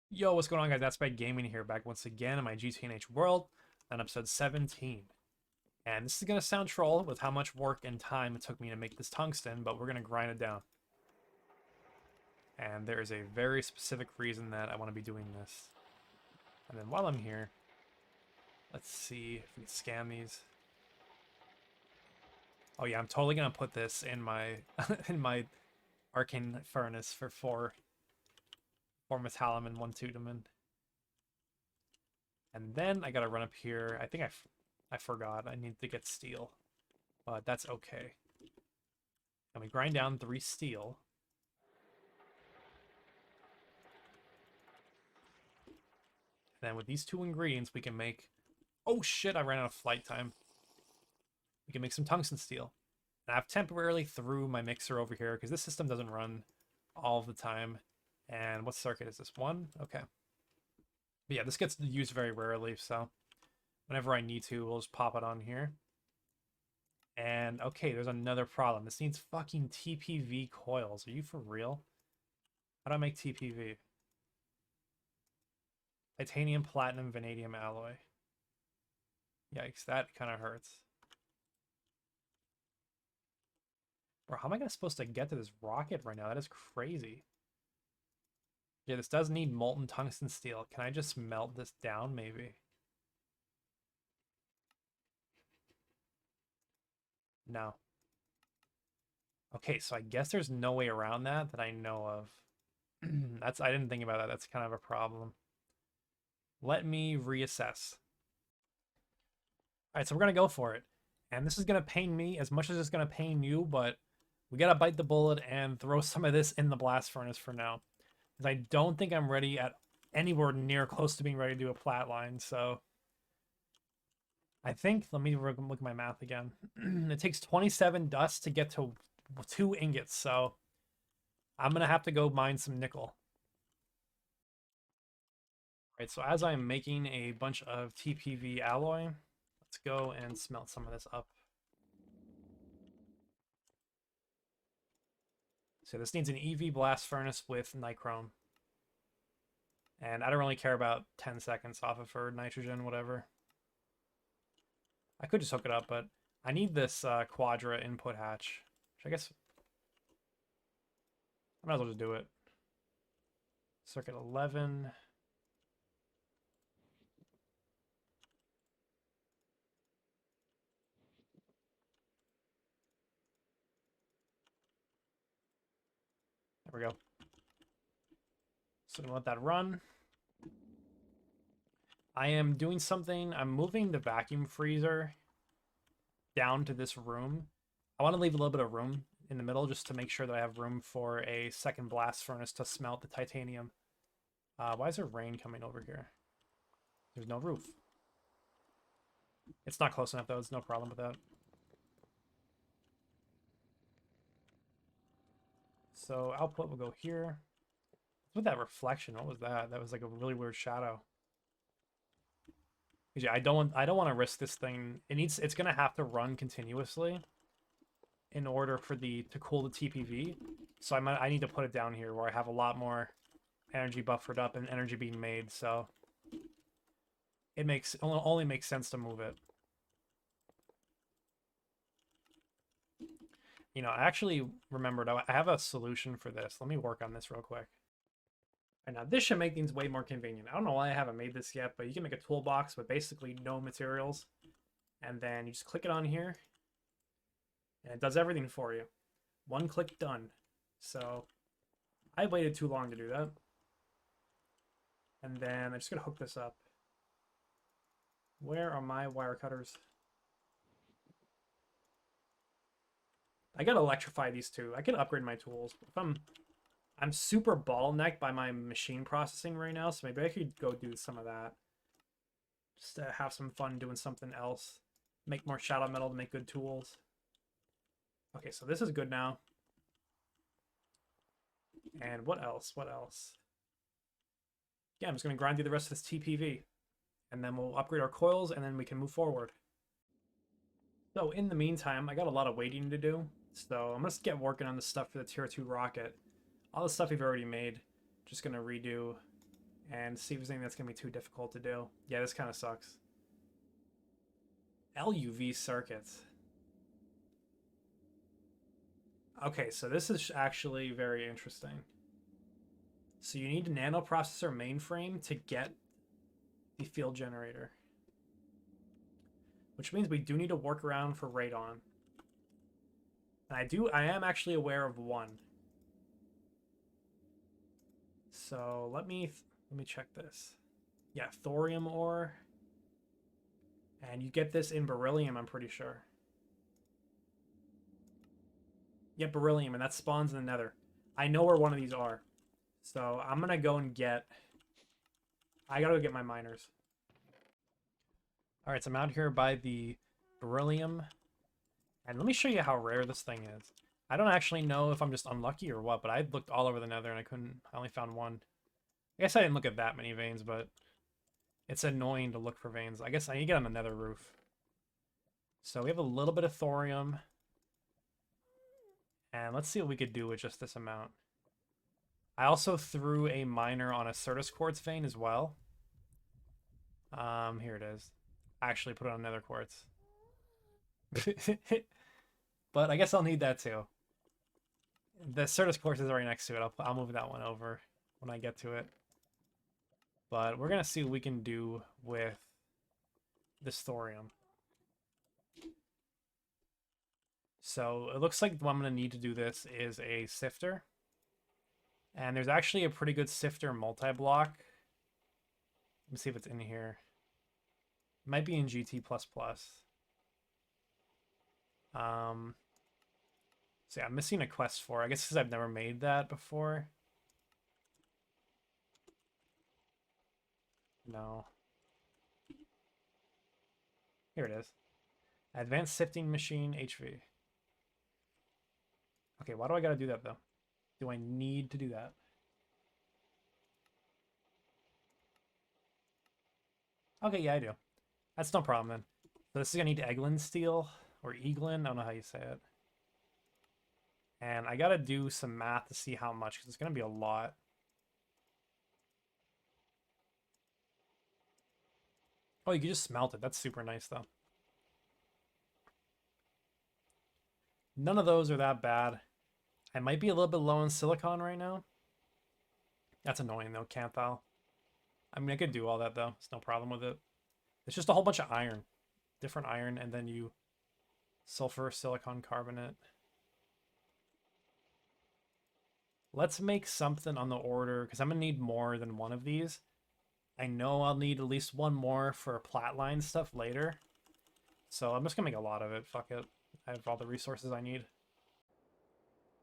Yo, what's going on, guys? That's by Gaming here, back once again in my GTNH world on episode 17. And this is going to sound troll with how much work and time it took me to make this tungsten, but we're going to grind it down. And there is a very specific reason that I want to be doing this. And then while I'm here, let's see if we can scan these. Oh yeah, I'm totally going to put this in my in my arcane furnace for four metallum and 1 tudamen. And then I gotta run up here. I think I forgot. I need to get steel. But that's okay. And we grind down 3 steel. And then with these 2 ingredients, we can make... Oh shit, I ran out of flight time. We can make some tungsten steel. And I've temporarily threw my mixer over here because this system doesn't run all the time. And what circuit is this? 1? Okay. But yeah, this gets used very rarely, so whenever I need to, we'll just pop it on here. And okay, there's another problem. This needs fucking TPV coils. Are you for real? How do I make TPV? Titanium, platinum, vanadium alloy. Yikes, that kind of hurts. Bro, how am I supposed to get to this rocket right now? That is crazy. Yeah, this does need molten tungsten steel. Can I just melt this down, maybe? No. Okay, so I guess there's no way around that I know of. I didn't think about that. That's kind of a problem. Let me reassess. All right, so we're going to go for it. And this is going to pain me as much as it's going to pain you, but we got to bite the bullet and throw some of this in the blast furnace for now. Because I don't think I'm ready at anywhere near close to being ready to do a flat line, so... I think, let me look at my math again. It takes 27 dust to get to 2 ingots, so I'm going to have to go mine some nickel. Alright, so as I'm making a bunch of TPV alloy, let's go and smelt some of this up. So this needs an EV blast furnace with nichrome. And I don't really care about 10 seconds off of for nitrogen, whatever. I could just hook it up, but I need this quadra input hatch. Which I guess I might as well just do it. Circuit 11. There we go. So I'm gonna let that run. I am doing something. I'm moving the vacuum freezer down to this room. I want to leave a little bit of room in the middle just to make sure that I have room for a second blast furnace to smelt the titanium. Why is there rain coming over here? There's no roof. It's not close enough though. There's no problem with that. So output will go here. What's with that reflection? What was that? That was like a really weird shadow. Yeah, I don't want to risk this thing. It's gonna have to run continuously in order for to cool the TPV. So I need to put it down here where I have a lot more energy buffered up and energy being made. So it only makes sense to move it. You know, I actually remembered I have a solution for this. Let me work on this real quick. And now this should make things way more convenient. I don't know why I haven't made this yet, but you can make a toolbox with basically no materials. And then you just click it on here. And it does everything for you. 1 click done. So I waited too long to do that. And then I'm just going to hook this up. Where are my wire cutters? I got to electrify these two. I can upgrade my tools. If I'm super ball-necked by my machine processing right now, so maybe I could go do some of that. Just to have some fun doing something else. Make more shadow metal to make good tools. Okay, so this is good now. And what else? What else? Yeah, I'm just going to grind through the rest of this TPV. And then we'll upgrade our coils, and then we can move forward. So in the meantime, I got a lot of waiting to do. So I'm going to get working on the stuff for the Tier 2 rocket. All the stuff we've already made, just going to redo and see if there's anything that's going to be too difficult to do. Yeah, this kind of sucks. LUV circuits. Okay, so this is actually very interesting. So you need a nanoprocessor mainframe to get the field generator. Which means we do need to work around for radon. And I am actually aware of one. So let me check this. Yeah, thorium ore. And you get this in beryllium, I'm pretty sure. Yeah, beryllium, and that spawns in the nether. I know where one of these are. So I'm gonna go and get... I gotta go get my miners. Alright, so I'm out here by the beryllium. And let me show you how rare this thing is. I don't actually know if I'm just unlucky or what, but I looked all over the nether and I only found one. I guess I didn't look at that many veins, but it's annoying to look for veins. I guess I need to get on the nether roof. So we have a little bit of thorium. And let's see what we could do with just this amount. I also threw a miner on a Certus quartz vein as well. Here it is. I actually put it on nether quartz. But I guess I'll need that too. The Certus quartz is right next to it. I'll move that one over when I get to it. But we're going to see what we can do with this thorium. So it looks like what I'm going to need to do this is a sifter. And there's actually a pretty good sifter multi-block. Let me see if it's in here. It might be in GT++. So yeah, I'm missing a quest for. I guess because I've never made that before. No. Here it is. Advanced Sifting Machine HV. Okay, why do I gotta do that though? Do I need to do that? Okay, yeah, I do. That's no problem then. So this is gonna need Eglin steel, or Eglin, I don't know how you say it. And I gotta do some math to see how much, because it's gonna be a lot. Oh, you can just smelt it. That's super nice though. None of those are that bad. I might be a little bit low on silicon right now. That's annoying though, Canthal. I mean, I could do all that though. It's no problem with it. It's just a whole bunch of iron. Different iron, and then you sulfur silicon carbonate. Let's make something on the order, because I'm going to need more than one of these. I know I'll need at least one more for platline stuff later. So I'm just going to make a lot of it. Fuck it. I have all the resources I need.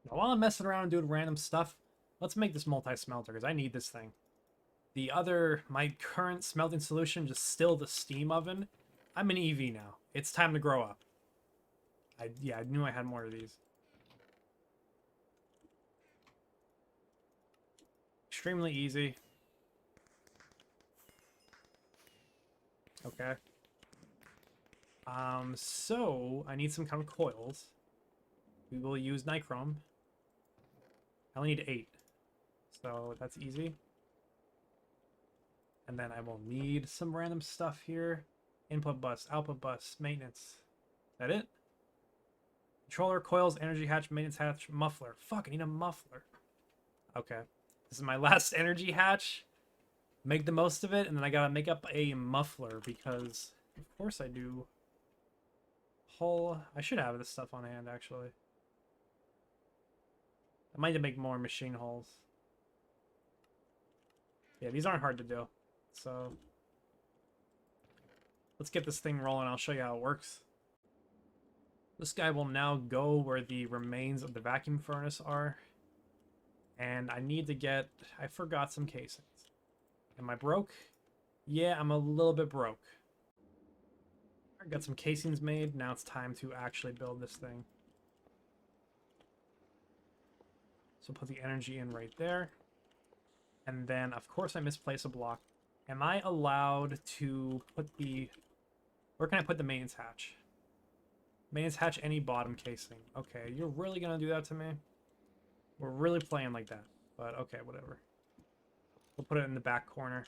Now, while I'm messing around and doing random stuff, let's make this multi-smelter, because I need this thing. My current smelting solution, just still the steam oven. I'm an EV now. It's time to grow up. I knew I had more of these. Extremely easy. Okay. So I need some kind of coils. We will use nichrome. I only need 8. So that's easy. And then I will need some random stuff here. Input bus, output bus, maintenance. Is that it? Controller, coils, energy hatch, maintenance hatch, muffler. Fuck, I need a muffler. Okay. This is my last energy hatch. Make the most of it, and then I gotta make up a muffler because, of course I do. Hull. I should have this stuff on hand, actually. I might need to make more machine hulls. Yeah, these aren't hard to do. So, let's get this thing rolling. I'll show you how it works. This guy will now go where the remains of the vacuum furnace are. And I need to get... I forgot some casings. Am I broke? Yeah, I'm a little bit broke. I got some casings made. Now it's time to actually build this thing. So put the energy in right there. And then, of course, I misplaced a block. Am I allowed to put the... Where can I put the maintenance hatch? Maintenance hatch, any bottom casing. Okay, you're really going to do that to me? We're really playing like that. But, okay, whatever. We'll put it in the back corner.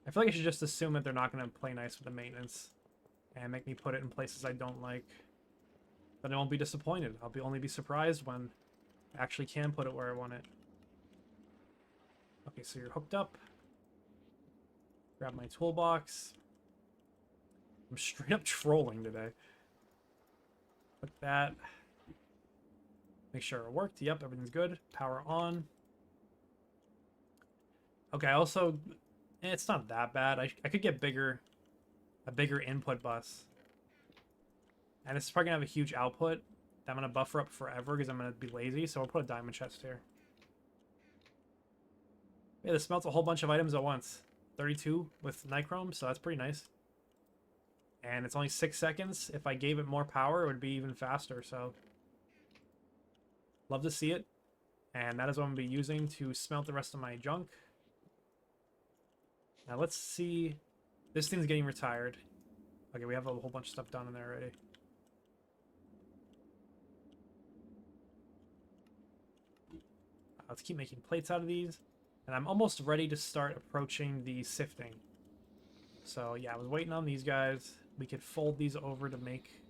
I feel like I should just assume that they're not going to play nice with the maintenance and make me put it in places I don't like. Then I won't be disappointed. I'll only be surprised when I actually can put it where I want it. Okay, so you're hooked up. Grab my toolbox. I'm straight up trolling today. Put that. Make sure it worked. Yep, everything's good. Power on. Okay, also, it's not that bad. I could get a bigger input bus. And this is probably going to have a huge output that I'm going to buffer up forever because I'm going to be lazy. So I'll put a diamond chest here. Yeah, this smelts a whole bunch of items at once. 32 with nichrome, so that's pretty nice. And it's only 6 seconds. If I gave it more power, it would be even faster, so... Love to see it. And that is what I'm going to be using to smelt the rest of my junk. Now let's see... This thing's getting retired. Okay, we have a whole bunch of stuff done in there already. Let's keep making plates out of these. And I'm almost ready to start approaching the sifting. So yeah, I was waiting on these guys. We could fold these over to make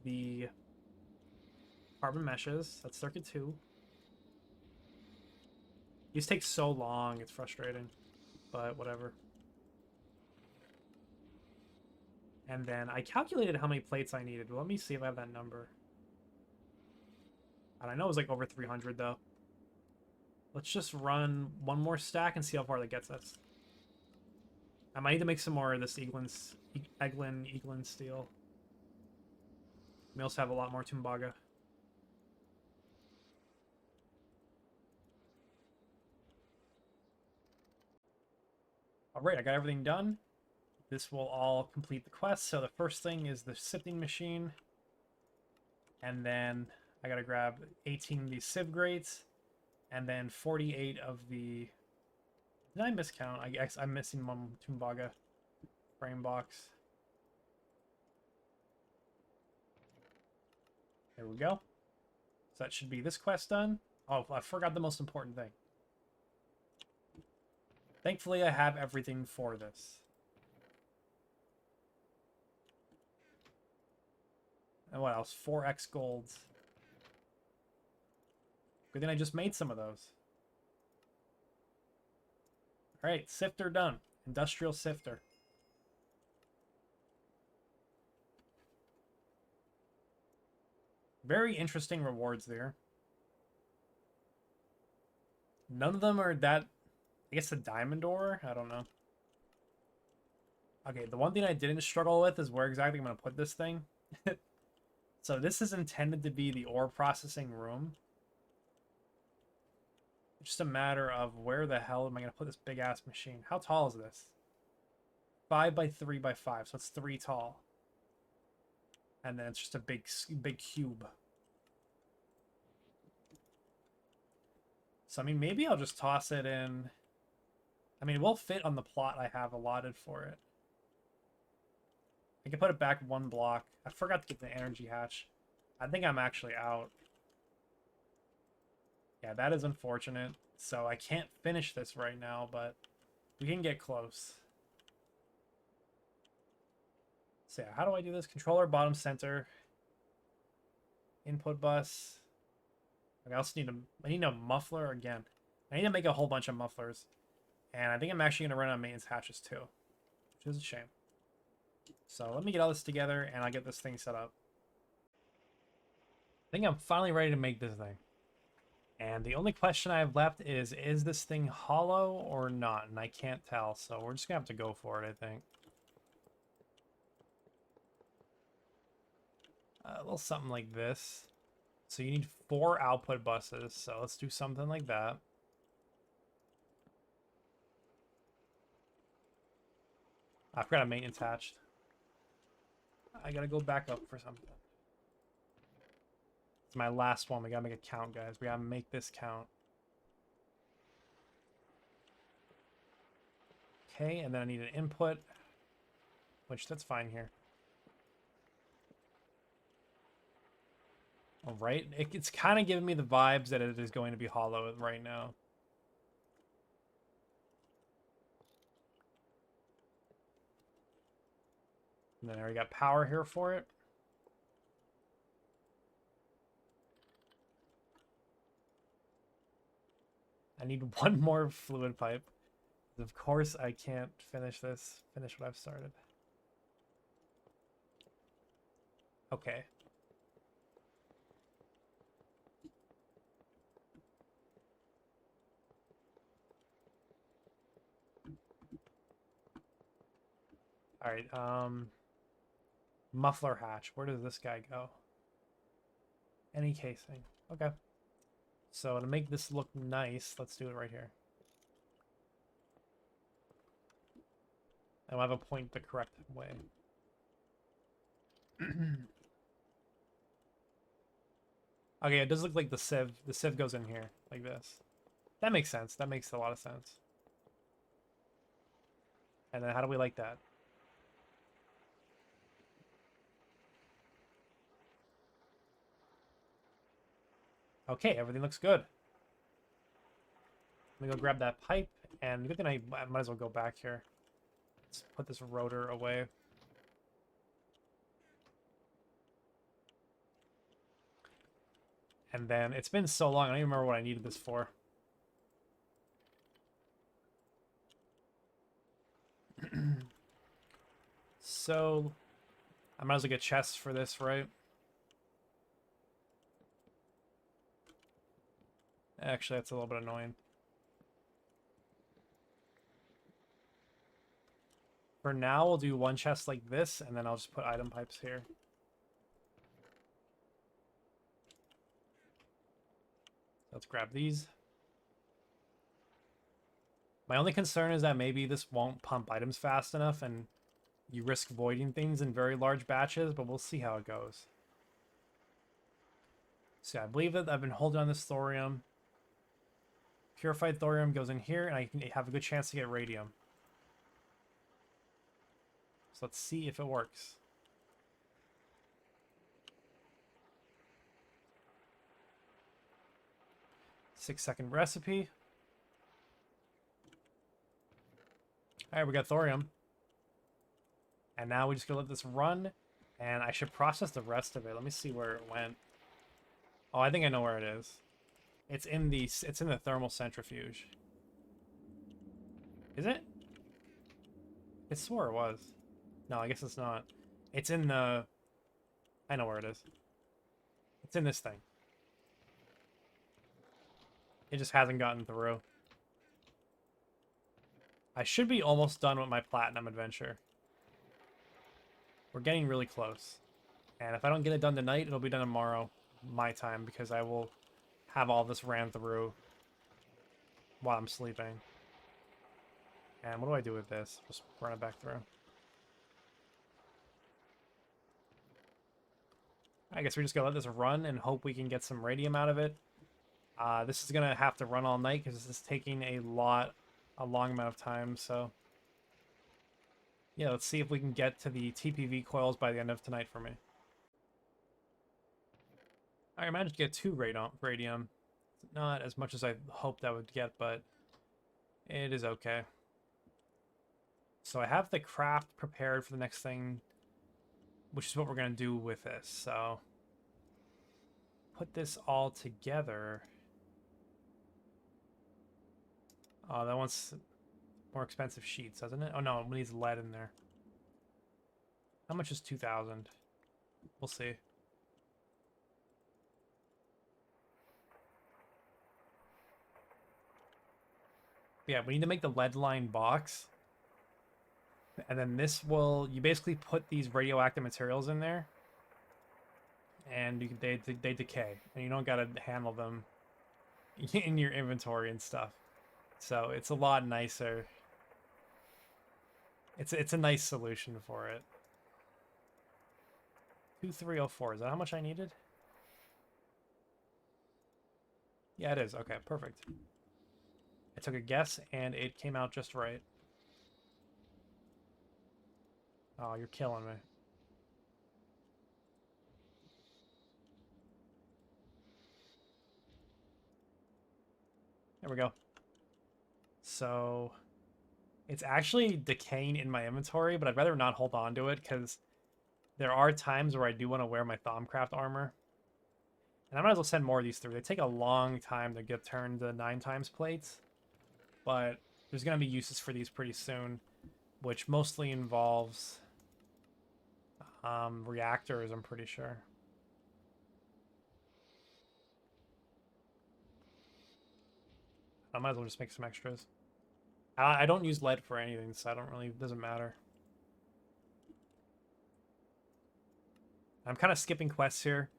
the carbon meshes. That's circuit 2. These take so long, it's frustrating. But whatever. And then I calculated how many plates I needed. Let me see if I have that number. And I know it was like over 300 though. Let's just run one more stack and see how far that gets us. I might need to make some more of this Eglin steel. We also have a lot more Tumbaga. Alright, I got everything done. This will all complete the quest. So the first thing is the sifting machine. And then I gotta grab 18 of these sieve grates. And then 48 of the... Did I miscount? I guess I'm missing one Tumbaga frame box. There we go. So that should be this quest done. Oh, I forgot the most important thing. Thankfully, I have everything for this. And what else? 4x golds. Good thing I just made some of those. Alright, sifter done. Industrial sifter. Very interesting rewards there. None of them are that... I guess the diamond ore? I don't know. Okay, the one thing I didn't struggle with is where exactly I'm going to put this thing. So this is intended to be the ore processing room. It's just a matter of where the hell am I going to put this big-ass machine? How tall is this? 5 by 3 by 5, so it's 3 tall. And then it's just a big cube. So, I mean, maybe I'll just toss it in. I mean, it will fit on the plot I have allotted for it. I can put it back 1 block. I forgot to get the energy hatch. I think I'm actually out. Yeah, that is unfortunate. So I can't finish this right now, but we can get close. So yeah, how do I do this? Controller, bottom center. Input bus. Okay, I also need a muffler again. I need to make a whole bunch of mufflers. And I think I'm actually going to run out of maintenance hatches too. Which is a shame. So let me get all this together and I'll get this thing set up. I think I'm finally ready to make this thing. And the only question I have left is this thing hollow or not? And I can't tell, so we're just going to have to go for it, I think. A little something like this. So you need 4 output buses, so let's do something like that. I forgot a maintenance hatched. I gotta go back up for something. It's my last one. We gotta make a count, guys. We gotta make this count. Okay, and then I need an input, which that's fine here. All right, it's kind of giving me the vibes that it is going to be hollow right now. And then I already got power here for it. I need one more fluid pipe. Of course, I can't finish what I've started. Okay. All right, muffler hatch. Where does this guy go? Any casing. Okay. So to make this look nice, let's do it right here. And we'll have a point the correct way. Okay, it does look like the sieve. The sieve goes in here, like this. That makes sense. That makes a lot of sense. And then how do we like that? Okay, everything looks good. Let me go grab that pipe, and the good thing I might as well go back here. Let's put this rotor away. And then, it's been so long, I don't even remember what I needed this for. So, I might as well get chests for this, right? Actually, that's a little bit annoying. For now, we'll do one chest like this, and then I'll just put item pipes here. Let's grab these. My only concern is that maybe this won't pump items fast enough, and you risk voiding things in very large batches, but we'll see how it goes. So I believe that I've been holding on this thorium. Purified thorium goes in here, and I can have a good chance to get radium. So let's see if it works. Six-second recipe. Alright, we got thorium. And now we just gotta let this run, and I should process the rest of it. Let me see where it went. Oh, I think I know where it is. It's in the thermal centrifuge. Is it? I swore it was. No, I guess it's not. It's in the... I know where it is. It's in this thing. It just hasn't gotten through. I should be almost done with my platinum adventure. We're getting really close. And if I don't get it done tonight, it'll be done tomorrow, my time, because I will have all this ran through while I'm sleeping. And what do I do with this? Just run it back through. I guess we're just gonna let this run and hope we can get some radium out of it. This is gonna have to run all night because this is taking a long amount of time, so... Yeah, let's see if we can get to the TPV coils by the end of tonight for me. I managed to get 2 radium. Not as much as I hoped I would get, but it is okay. So I have the craft prepared for the next thing, which is what we're going to do with this. So put this all together. Oh, that one's more expensive sheets, doesn't it? Oh no, it needs lead in there. How much is 2,000? We'll see. Yeah, we need to make the lead line box. And then this will... You basically put these radioactive materials in there. And they decay. And you don't gotta handle them in your inventory and stuff. So it's a lot nicer. It's a nice solution for it. 2304, is that how much I needed? Yeah, it is. Okay, perfect. I took a guess, and it came out just right. Oh, you're killing me. There we go. So it's actually decaying in my inventory, but I'd rather not hold on to it because there are times where I do want to wear my Thaumcraft armor. And I might as well send more of these through. They take a long time to get turned to 9 times plates, but there's going to be uses for these pretty soon, which mostly involves reactors, I'm pretty sure. I might as well just make some extras. I don't use lead for anything, so I don't really, it doesn't matter. I'm kind of skipping quests here.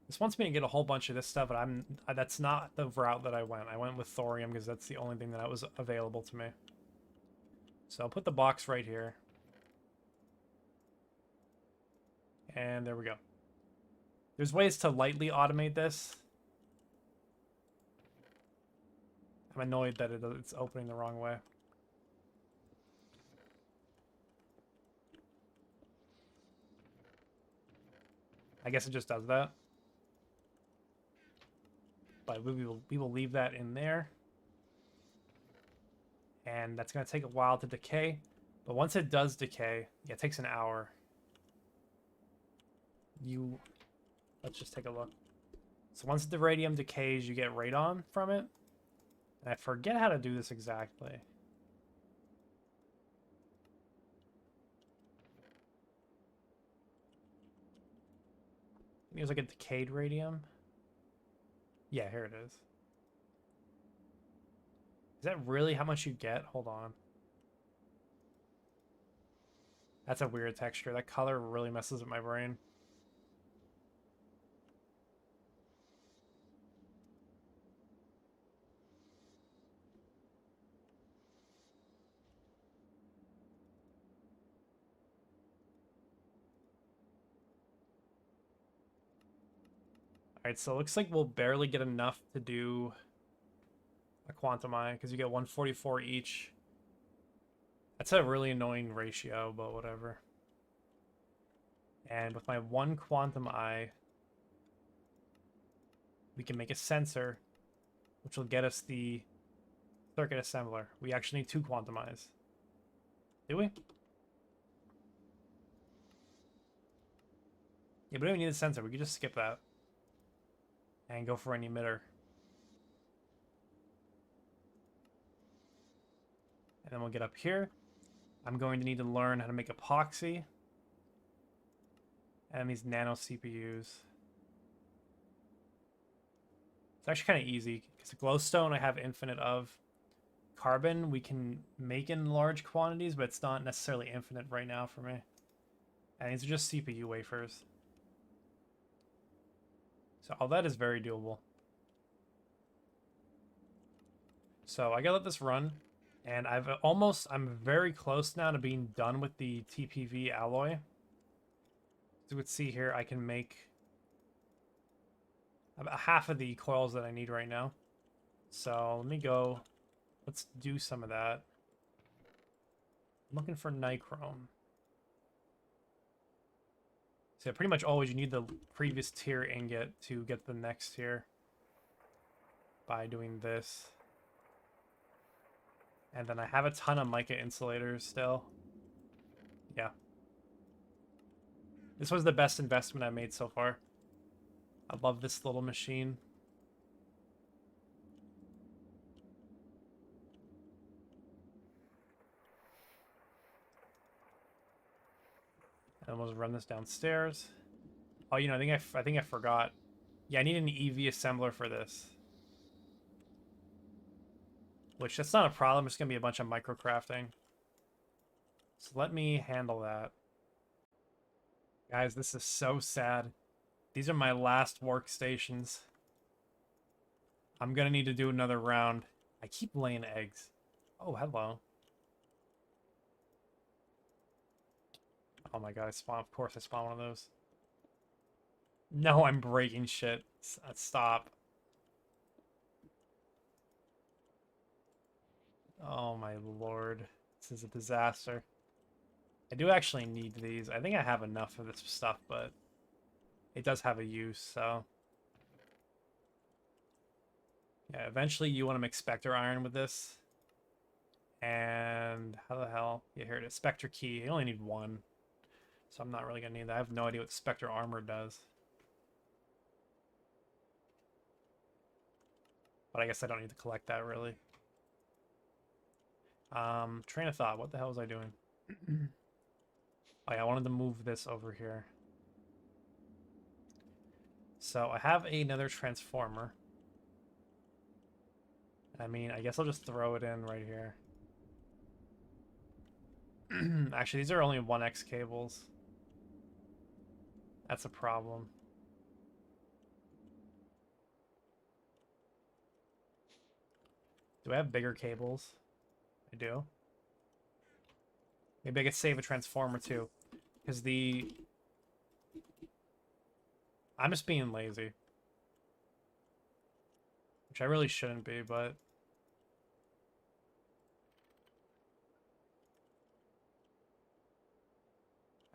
This wants me to get a whole bunch of this stuff, but that's not the route that I went. I went with thorium because that's the only thing that was available to me. So I'll put the box right here. And there we go. There's ways to lightly automate this. I'm annoyed that it's opening the wrong way. I guess it just does that. But we will leave that in there. And that's going to take a while to decay. But once it does decay, yeah, it takes an hour. Let's just take a look. So once the radium decays, you get radon from it. And I forget how to do this exactly. I think it was like a decayed radium. Yeah, here it is. Is that really how much you get? Hold on. That's a weird texture. That color really messes with my brain. Alright, so it looks like we'll barely get enough to do a quantum eye, because you get 144 each. That's a really annoying ratio, but whatever. And with my 1 quantum eye, we can make a sensor, which will get us the circuit assembler. We actually need 2 quantum eyes. Do we? Yeah, but we don't need a sensor. We could just skip that. And go for an emitter. And then we'll get up here. I'm going to need to learn how to make epoxy. And these nano CPUs. It's actually kind of easy, because the glowstone I have infinite of. Carbon we can make in large quantities, but it's not necessarily infinite right now for me. And these are just CPU wafers. So all that is very doable. So I gotta let this run. And I'm very close now to being done with the TPV alloy. As you would see here, I can make about half of the coils that I need right now. So let me go. Let's do some of that. I'm looking for nichrome. So yeah, pretty much always you need the previous tier ingot to get the next tier by doing this. And then I have a ton of mica insulators still. Yeah. This was the best investment I made so far. I love this little machine. And we'll just run this downstairs. Oh, you know, I think I forgot. Yeah, I need an EV assembler for this. Which, that's not a problem. It's going to be a bunch of microcrafting. So let me handle that. Guys, this is so sad. These are my last workstations. I'm going to need to do another round. I keep laying eggs. Oh, hello. Oh my god, of course I spawned one of those. No, I'm breaking shit. Stop. Oh my lord. This is a disaster. I do actually need these. I think I have enough of this stuff, but it does have a use, so. Yeah, eventually you want to make Spectre Iron with this. And how the hell? Yeah, here it is. Spectre Key. You only need one. So I'm not really going to need that. I have no idea what Spectre Armor does. But I guess I don't need to collect that, really. Train of thought. What the hell was I doing? Oh, yeah, I wanted to move this over here. So I have another transformer. I mean, I guess I'll just throw it in right here. Actually, these are only 1x cables. That's a problem. Do I have bigger cables? I do. Maybe I could save a transformer too. Because the... I'm just being lazy. Which I really shouldn't be, but...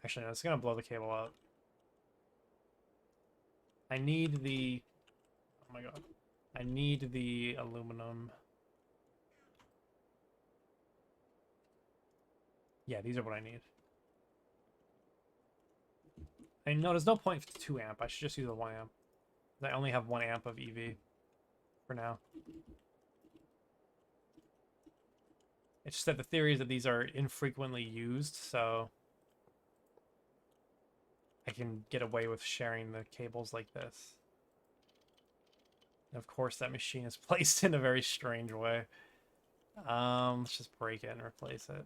Actually, no, it's gonna blow the cable out. I need the... Oh my god. I need the aluminum. Yeah, these are what I need. And no, there's no point for 2 amp. I should just use a 1 amp. I only have 1 amp of EV for now. It's just that the theory is that these are infrequently used, so I can get away with sharing the cables like this. And of course, that machine is placed in a very strange way. Let's just break it and replace it.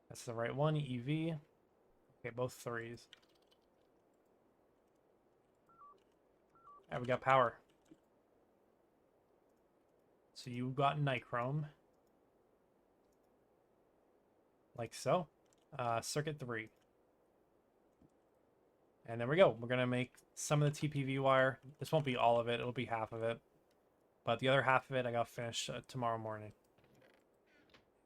That's the right one, EV. Okay, both 3s. Alright, we got power. So you got nichrome. Like so. Circuit 3. And there we go. We're going to make some of the TPV wire. This won't be all of it. It'll be half of it. But the other half of it, I got to finish tomorrow morning.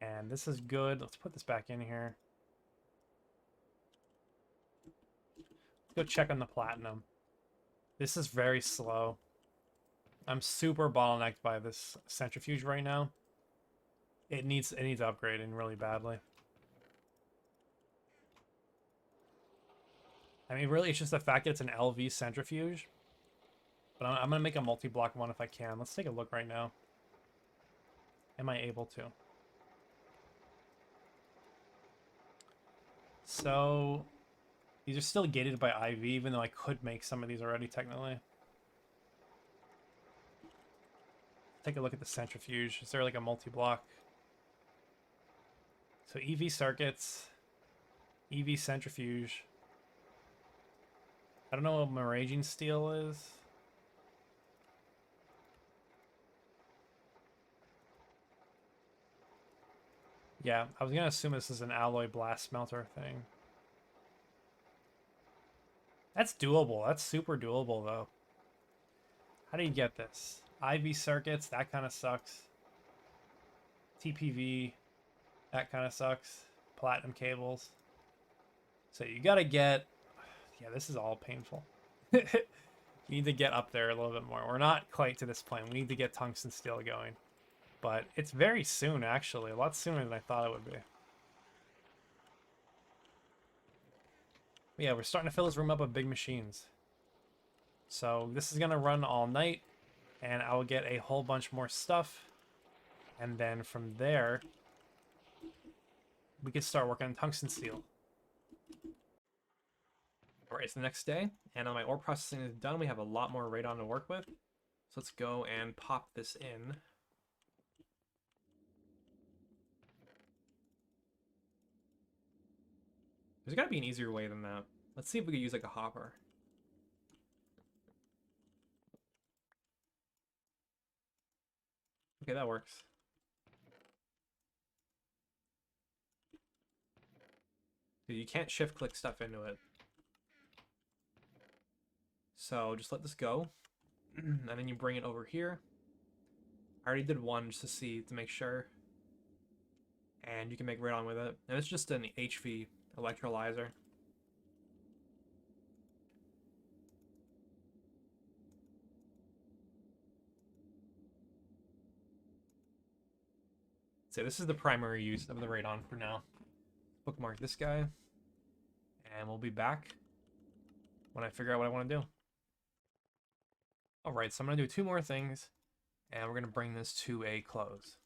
And this is good. Let's put this back in here. Let's go check on the platinum. This is very slow. I'm super bottlenecked by this centrifuge right now. It needs upgrading really badly. I mean, really, it's just the fact that it's an LV centrifuge. But I'm going to make a multi-block one if I can. Let's take a look right now. Am I able to? So, these are still gated by IV, even though I could make some of these already, technically. Take a look at the centrifuge. Is there like a multi-block? So EV circuits, EV centrifuge. I don't know what maraging steel is. Yeah, I was gonna assume this is an alloy blast smelter thing. That's doable. That's super doable, though. How do you get this? IV circuits, that kind of sucks. TPV, that kind of sucks. Platinum cables. So you gotta get... Yeah, this is all painful. You need to get up there a little bit more. We're not quite to this point. We need to get tungsten steel going. But it's very soon, actually. A lot sooner than I thought it would be. But yeah, we're starting to fill this room up with big machines. So this is going to run all night. And I will get a whole bunch more stuff. And then from there, we can start working on tungsten steel. Alright, it's the next day, and my ore processing is done. We have a lot more radon to work with. So let's go and pop this in. There's got to be an easier way than that. Let's see if we could use like a hopper. Okay, that works. You can't shift click stuff into it. So just let this go. And then you bring it over here. I already did one just to see, to make sure. and you can make radon with it. And it's just an HV electrolyzer. So this is the primary use of the radon for now. Bookmark this guy, and we'll be back when I figure out what I want to do. Alright, so I'm going to do 2 more things, and we're going to bring this to a close.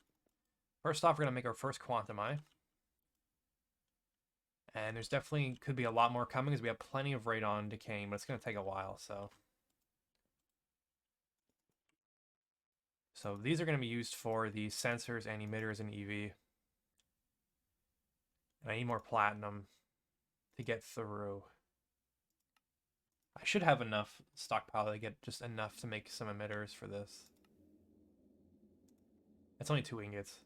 First off, we're going to make our first quantum eye. And there's definitely could be a lot more coming because we have plenty of radon decaying, but it's going to take a while, so. So these are going to be used for the sensors and emitters in EV. And I need more platinum to get through. I should have enough stockpile to get just enough to make some emitters for this. It's only 2 ingots.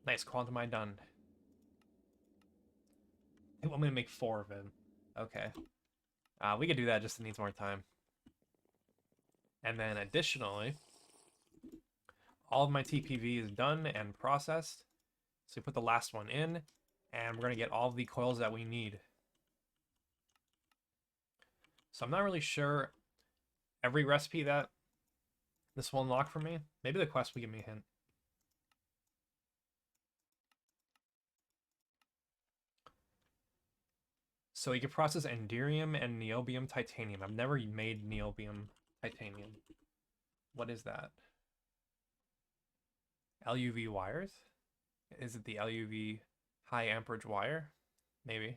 Nice, quantum eye done. I'm going to make 4 of them. Okay. We could do that, just it needs more time. And then additionally, all of my TPV is done and processed. So we put the last one in, and we're going to get all the coils that we need. So I'm not really sure every recipe that this will unlock for me. Maybe the quest will give me a hint. So you can process enderium and niobium titanium. I've never made niobium titanium. What is that? LUV wires? Is it the LUV high amperage wire? Maybe.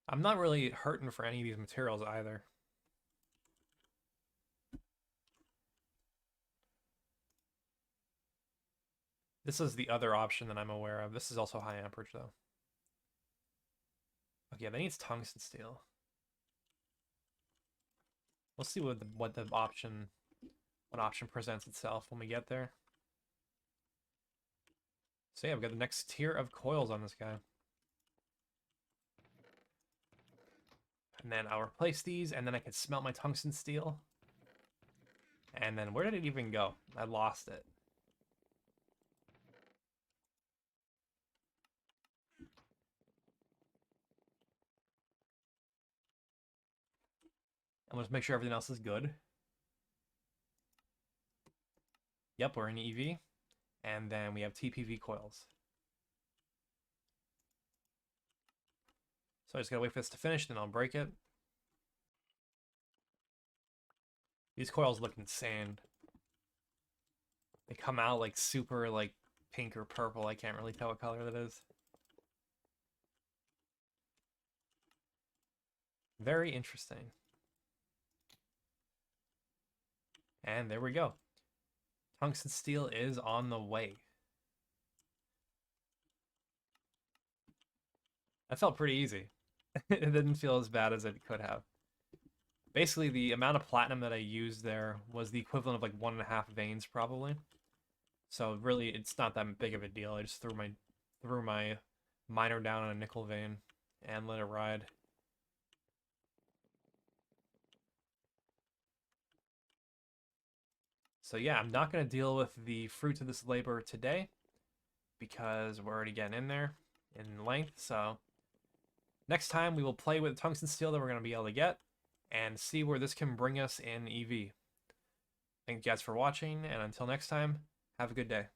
I'm not really hurting for any of these materials either. This is the other option that I'm aware of. This is also high amperage though. Okay, that needs tungsten steel. We'll see what the option presents itself when we get there. So yeah, we've got the next tier of coils on this guy. And then I'll replace these, and then I can smelt my tungsten steel. And then where did it even go? I lost it. And let's make sure everything else is good. Yep, we're in EV. And then we have TPV coils. So I just gotta wait for this to finish, then I'll break it. These coils look insane. They come out like super like pink or purple. I can't really tell what color that is. Very interesting. And there we go. Tungsten steel is on the way. That felt pretty easy. It didn't feel as bad as it could have. Basically, the amount of platinum that I used there was the equivalent of like 1.5 veins, probably. So really, it's not that big of a deal. I just threw my miner down on a nickel vein and let it ride. So yeah, I'm not going to deal with the fruits of this labor today because we're already getting in there in length. So next time we will play with tungsten steel that we're going to be able to get and see where this can bring us in EV. Thank you guys for watching, and until next time, have a good day.